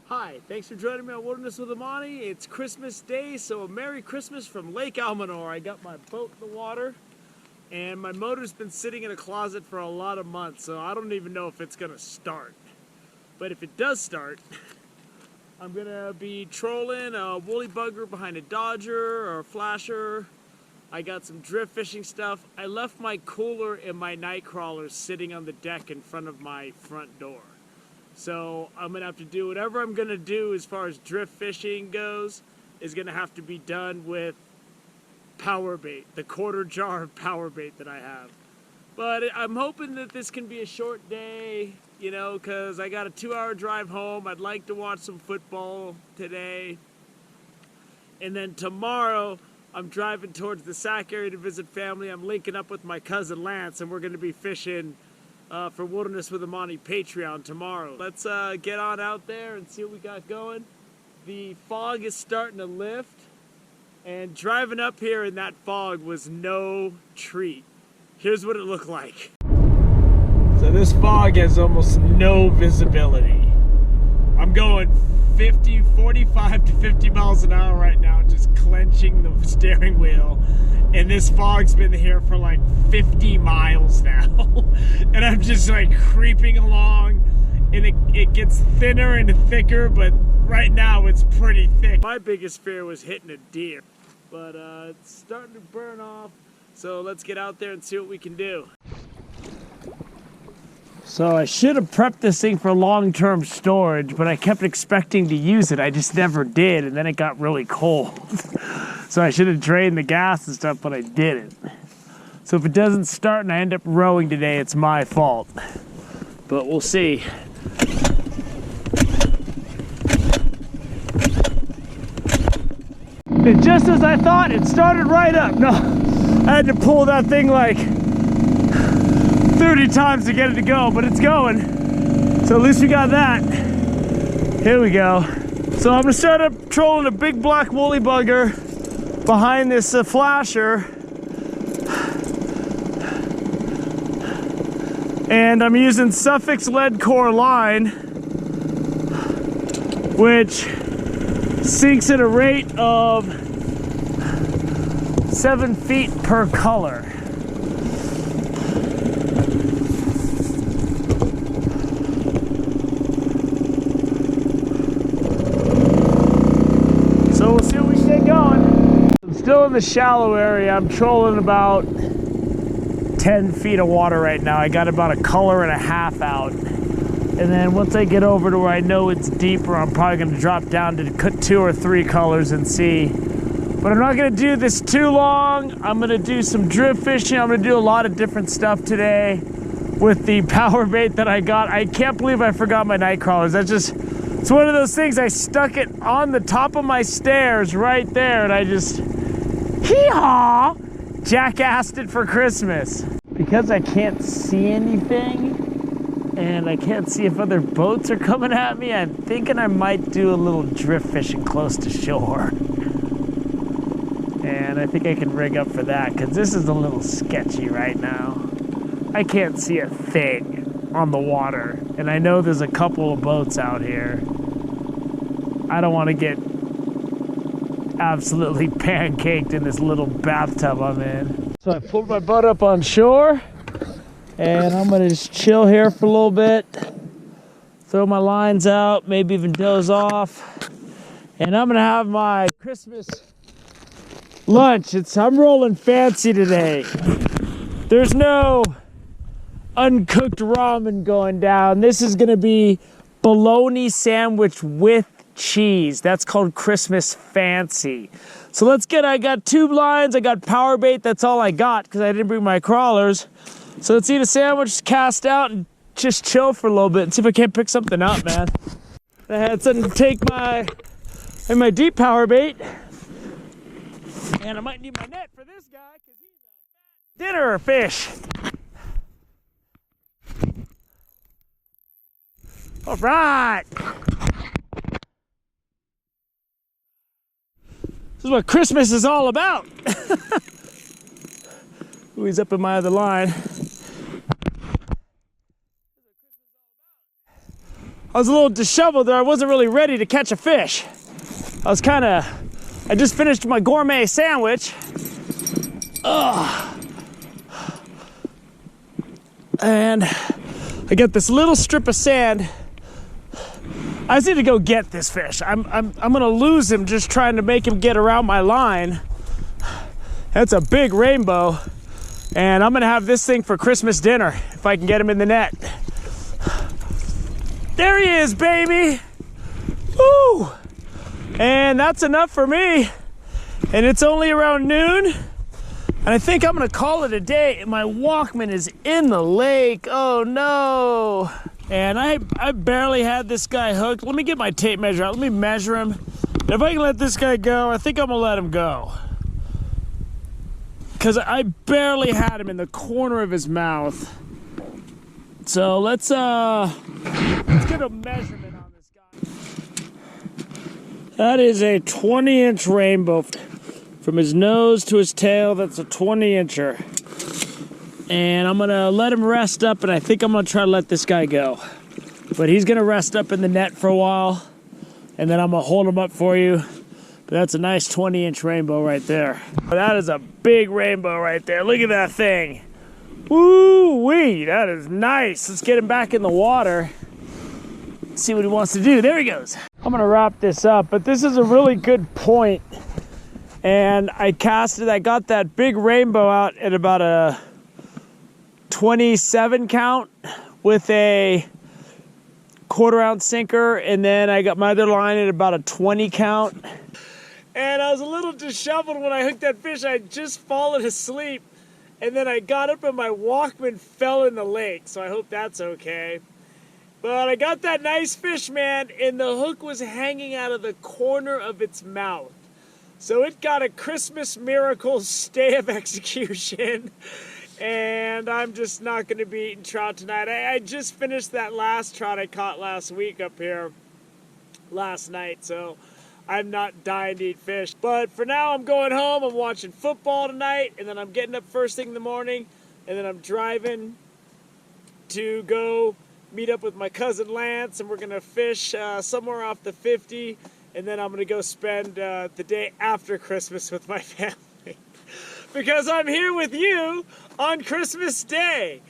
Hi, thanks for joining me on Wilderness with Amani. It's Christmas Day, so a Merry Christmas from Lake Almanor. I got my boat in the water, and my motor's been sitting in a closet for a lot of months, so I don't even know if it's gonna start. But if it does start, I'm gonna be trolling a woolly bugger behind a Dodger or a Flasher. I got some drift fishing stuff. I left my cooler and my night crawlers sitting on the deck in front of my front door. So I'm gonna have to do whatever I'm gonna do as far as drift fishing goes is gonna have to be done with power bait, the quarter jar of power bait that I have. But I'm hoping that this can be a short day, you know, because I got a 2-hour drive home. I'd like to watch some football today. And then tomorrow, I'm driving towards the Sac area to visit family. I'm linking up with my cousin Lance, and we're gonna be fishing for Wilderness with Amani Patreon tomorrow. Let's get on out there and see what we got going. The fog is starting to lift, and driving up here in that fog was no treat. Here's what it looked like. So this fog has almost no visibility. I'm going 45 to 50 miles an hour right now, just clenching the steering wheel. And this fog's been here for like 50 miles now. And I'm just like creeping along, and it gets thinner and thicker, but right now it's pretty thick. My biggest fear was hitting a deer, but it's starting to burn off. So let's get out there and see what we can do. So I should have prepped this thing for long-term storage, but I kept expecting to use it. I just never did, and then it got really cold. So I should have drained the gas and stuff, but I didn't. So if it doesn't start and I end up rowing today, it's my fault. But we'll see. And just as I thought, it started right up. No, I had to pull that thing like 30 times to get it to go, but it's going. So at least we got that. Here we go. So I'm gonna start up trolling a big black woolly bugger behind this Flasher. And I'm using Suffix lead core line, which sinks at a rate of 7 feet per color. So we'll see what we can get going. I'm still in the shallow area. I'm trolling about 10 feet of water right now. I got about a color and a half out. And then once I get over to where I know it's deeper, I'm probably gonna drop down to cut 2 or 3 colors and see. But I'm not gonna do this too long. I'm gonna do some drift fishing. I'm gonna do a lot of different stuff today with the power bait that I got. I can't believe I forgot my night crawlers. It's one of those things, I stuck it on the top of my stairs right there, and I just, hee-haw, jackassed it for Christmas. Because I can't see anything, and I can't see if other boats are coming at me, I'm thinking I might do a little drift fishing close to shore. And I think I can rig up for that, because this is a little sketchy right now. I can't see a thing on the water, and I know there's a couple of boats out here. I don't want to get absolutely pancaked in this little bathtub I'm in. So I pulled my boat up on shore, and I'm gonna just chill here for a little bit, throw my lines out, maybe even doze off, and I'm gonna have my Christmas lunch. I'm rolling fancy today. There's no uncooked ramen going down. This is gonna be bologna sandwich with cheese. That's called Christmas fancy. So let's I got tube lines, I got power bait, that's all I got because I didn't bring my crawlers. So let's eat a sandwich, cast out, and just chill for a little bit and see if I can't pick something up, man. I had to take my deep power bait, and I might need my net for this guy because he's a dinner fish. All right. This is what Christmas is all about. Ooh, he's up in my other line. I was a little disheveled there. I wasn't really ready to catch a fish. I just finished my gourmet sandwich. And I got this little strip of sand. I just need to go get this fish. I'm gonna lose him just trying to make him get around my line. That's a big rainbow. And I'm gonna have this thing for Christmas dinner if I can get him in the net. There he is, baby. Woo! And that's enough for me. And it's only around noon. And I think I'm gonna call it a day. My Walkman is in the lake. Oh no. And I barely had this guy hooked. Let me get my tape measure out. Let me measure him. And if I can let this guy go, I think I'm gonna let him go. Because I barely had him in the corner of his mouth. So let's get a measurement on this guy. That is a 20-inch rainbow. From his nose to his tail, that's a 20-incher. And I'm gonna let him rest up, and I think I'm gonna try to let this guy go. But he's gonna rest up in the net for a while, and then I'm gonna hold him up for you. But that's a nice 20-inch rainbow right there. That is a big rainbow right there. Look at that thing. Woo-wee, that is nice. Let's get him back in the water. Let's see what he wants to do. There he goes. I'm gonna wrap this up, but this is a really good point. And I got that big rainbow out at about a 27 count with a 1/4 ounce sinker, and then I got my other line at about a 20 count. And I was a little disheveled when I hooked that fish. I had just fallen asleep, and then I got up and my Walkman fell in the lake, so I hope that's okay. But I got that nice fish, man, and the hook was hanging out of the corner of its mouth. So it got a Christmas miracle stay of execution, and I'm just not going to be eating trout tonight. I just finished that last trout I caught last week up here last night, so I'm not dying to eat fish. But for now, I'm going home. I'm watching football tonight, and then I'm getting up first thing in the morning, and then I'm driving to go meet up with my cousin Lance, and we're going to fish somewhere off the 50. And then I'm going to go spend the day after Christmas with my family. Because I'm here with you on Christmas Day.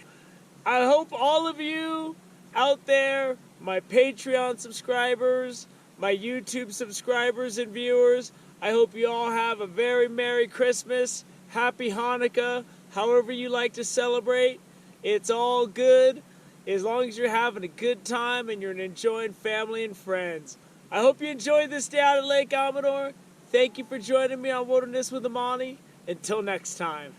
I hope all of you out there, my Patreon subscribers, my YouTube subscribers and viewers, I hope you all have a very Merry Christmas, Happy Hanukkah, however you like to celebrate. It's all good as long as you're having a good time and you're enjoying family and friends. I hope you enjoyed this day out at Lake Almanor. Thank you for joining me on Wilderness with Amani. Until next time.